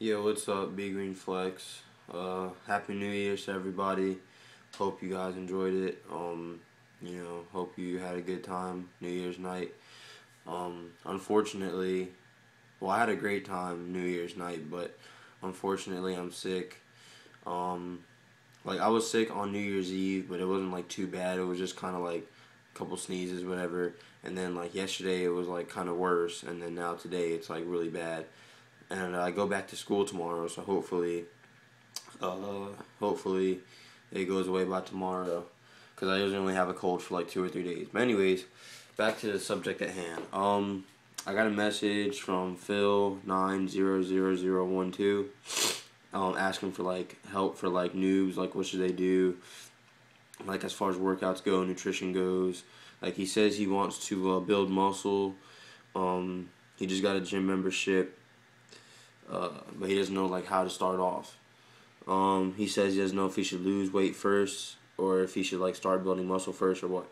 Yo, what's up, B Green Flex? Happy New Year's to everybody. Hope you guys enjoyed it. Hope you had a good time New Year's night. Unfortunately, well, I had a great time New Year's night, but unfortunately, I'm sick. Um, I was sick on New Year's Eve, but it wasn't like too bad. It was just kind of like a couple sneezes, whatever. And then like yesterday, it was like kind of worse, and then now today, it's like really bad. And I go back to school tomorrow, so hopefully it goes away by tomorrow, because I usually only have a cold for like 2 or 3 days. But anyways, back to the subject at hand. I got a message from Phil9000012, asking for like help for like noobs, like what should they do, like as far as workouts go, nutrition goes. Like he says he wants to build muscle. He just got a gym membership. But he doesn't know like how to start off. He says he doesn't know if he should lose weight first or if he should like start building muscle first or what.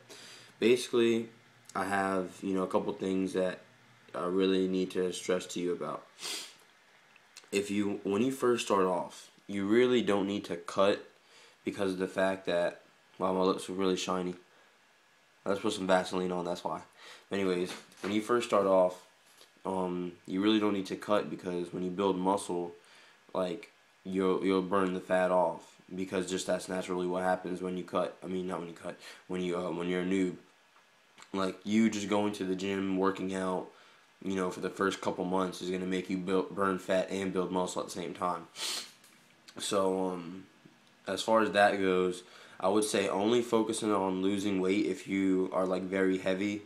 Basically, I have a couple things that I really need to stress to you about. When you first start off, you really don't need to cut because of the fact that, wow, my lips are really shiny. Let's put some Vaseline on, that's why. Anyways, when you first start off, you really don't need to cut, because when you build muscle, like you'll burn the fat off, because just that's naturally what happens when you cut. I mean, not when you cut, when you're a noob. Like you just going to the gym, working out, for the first couple months is gonna make you burn fat and build muscle at the same time. So as far as that goes, I would say only focusing on losing weight if you are like very heavy,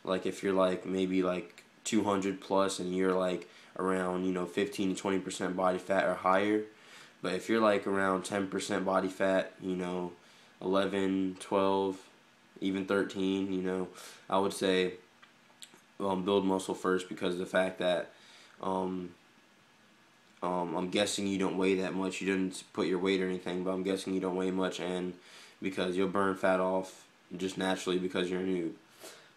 like if you're like maybe like 200 plus and you're like around 15 to 20% body fat or higher. But if you're like around 10% body fat, 11, 12, even 13, I would say build muscle first, because of the fact that I'm guessing you don't weigh that much. You didn't put your weight or anything, but I'm guessing you don't weigh much, and because you'll burn fat off just naturally because you're a noob.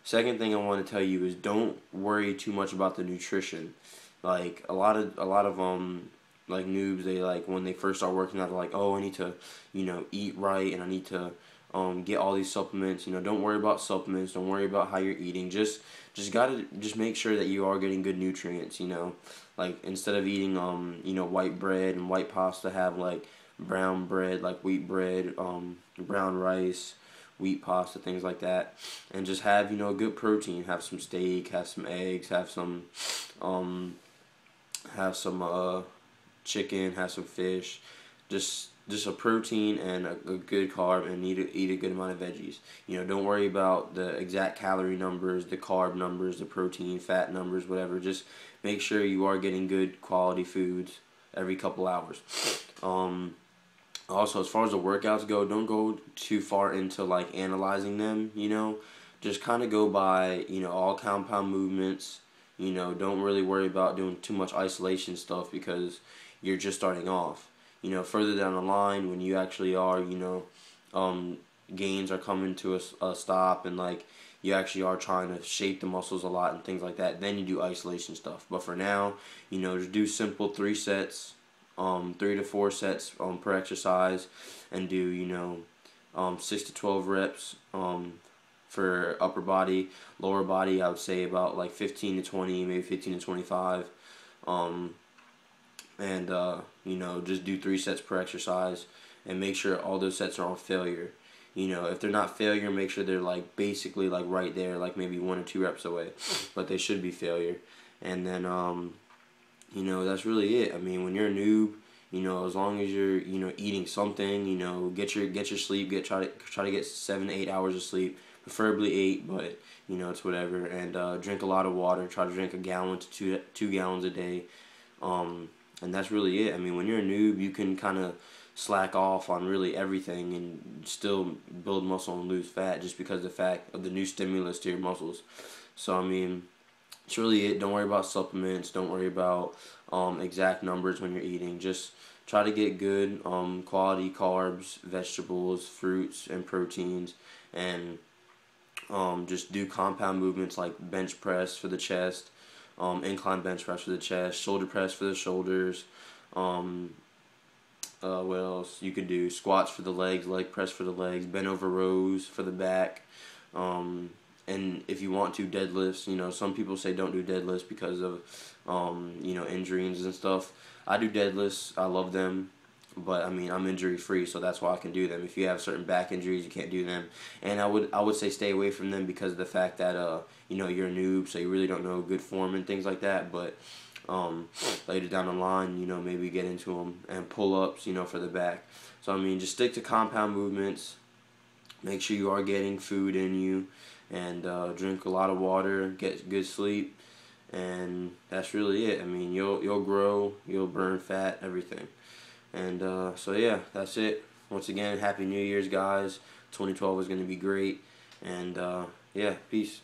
Second thing I want to tell you is don't worry too much about the nutrition. Like a lot of like noobs, they like when they first start working out, they're like, oh, I need to eat right, and I need to get all these supplements. Don't worry about supplements. Don't worry about how you're eating. Just make sure that you are getting good nutrients. Like instead of eating white bread and white pasta, have like brown bread, like wheat bread, brown rice, wheat pasta, things like that, and just have good protein. Have some steak, have some eggs, have some chicken, have some fish, just a protein and a good carb, and eat a good amount of veggies. Don't worry about the exact calorie numbers, the carb numbers, the protein, fat numbers, whatever. Just make sure you are getting good quality foods every couple hours. Also, as far as the workouts go, don't go too far into like analyzing them, Just kind of go by, all compound movements. Don't really worry about doing too much isolation stuff, because you're just starting off. Further down the line, when you actually are, gains are coming to a stop, and like you actually are trying to shape the muscles a lot and things like that, then you do isolation stuff. But for now, just do simple 3 sets. 3 to 4 sets per exercise, and do 6 to 12 reps for upper body. Lower body, I would say about like 15 to 20, maybe 15 to 25, and just do 3 sets per exercise, and make sure all those sets are on failure. If they're not failure, make sure they're like basically like right there, like maybe 1 or 2 reps away, but they should be failure. And then that's really it. I mean, when you're a noob, as long as you're, eating something, get your sleep, try to get 7 to 8 hours of sleep, preferably 8, but it's whatever. And drink a lot of water. Try to drink 1 gallon to 2 gallons a day. And that's really it. I mean, when you're a noob, you can kind of slack off on really everything and still build muscle and lose fat, just because of the fact of the new stimulus to your muscles. So I mean, it's really it. Don't worry about supplements. Don't worry about exact numbers when you're eating. Just try to get good quality carbs, vegetables, fruits, and proteins, and just do compound movements like bench press for the chest, incline bench press for the chest, shoulder press for the shoulders, Um, what else? You could do squats for the legs, leg press for the legs, bent over rows for the back. Um, and if you want to, deadlifts. You know, some people say don't do deadlifts because of you know, injuries and stuff. I do deadlifts. I love them. But I mean, I'm injury free, so that's why I can do them. If you have certain back injuries, you can't do them. And I would say stay away from them because of the fact that you know, you're a noob, so you really don't know good form and things like that. But later down the line, you know, maybe get into them, and pull ups, you know, for the back. So I mean, just stick to compound movements. Make sure you are getting food in you, and drink a lot of water. Get good sleep, and that's really it. I mean, you'll grow, you'll burn fat, everything. And so yeah, that's it. Once again, Happy New Year's, guys. 2012 is going to be great. And yeah, peace.